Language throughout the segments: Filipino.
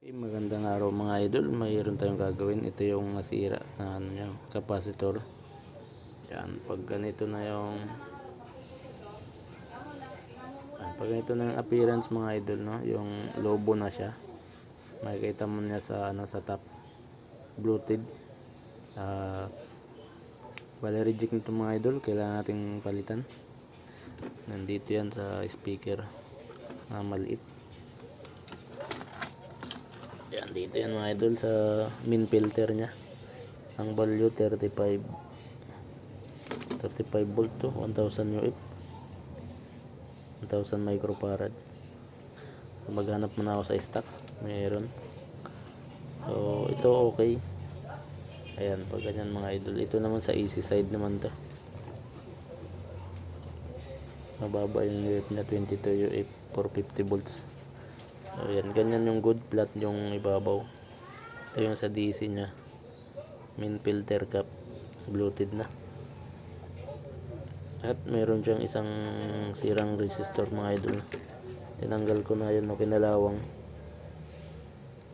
Magandang araw mga idol, mayroon tayong gagawin. Ito yung nasira na capacitor. Yan, pag ganito na yung appearance mga idol, no, yung lobo na siya. Makikita mo niya sa top, bluetooth. Bali reject nito mga idol, kailangan nating palitan. Nandito yan sa speaker na maliit. Yan, dito yan mga idol sa main filter nya. Ang value 35 volt to 1000 UF, 1000 microfarad. Maghanap muna ako sa stock, mayroon. So ito okay. Ayan, pag ganyan mga idol. Ito naman sa easy side naman to, mababa yung UF nya, 22 UF, 450 volts. So yan, ganyan yung good, flat yung ibabaw. Ito yung sa DC nya, main filter cap, bluetooth na. At meron siyang isang sirang resistor mga idol. Tinanggal ko na yan, kinalawang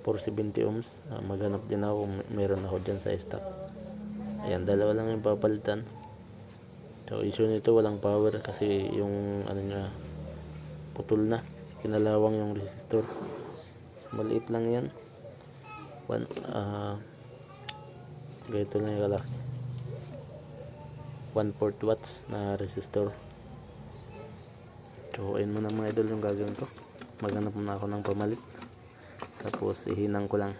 470 ohms. Maghanap din ako, meron ako dyan sa stock. Ayan, dalawa lang yung papalitan. So issue nito, walang power kasi yung ano nya, putol na, kinalawang yung resistor. So, maliit lang yan, ganito lang yung kalaki, 1/4 watts na resistor. So ayun muna mga idol yung gagawin ko. Maghanap muna ako ng pamalit, tapos ihinang ko lang.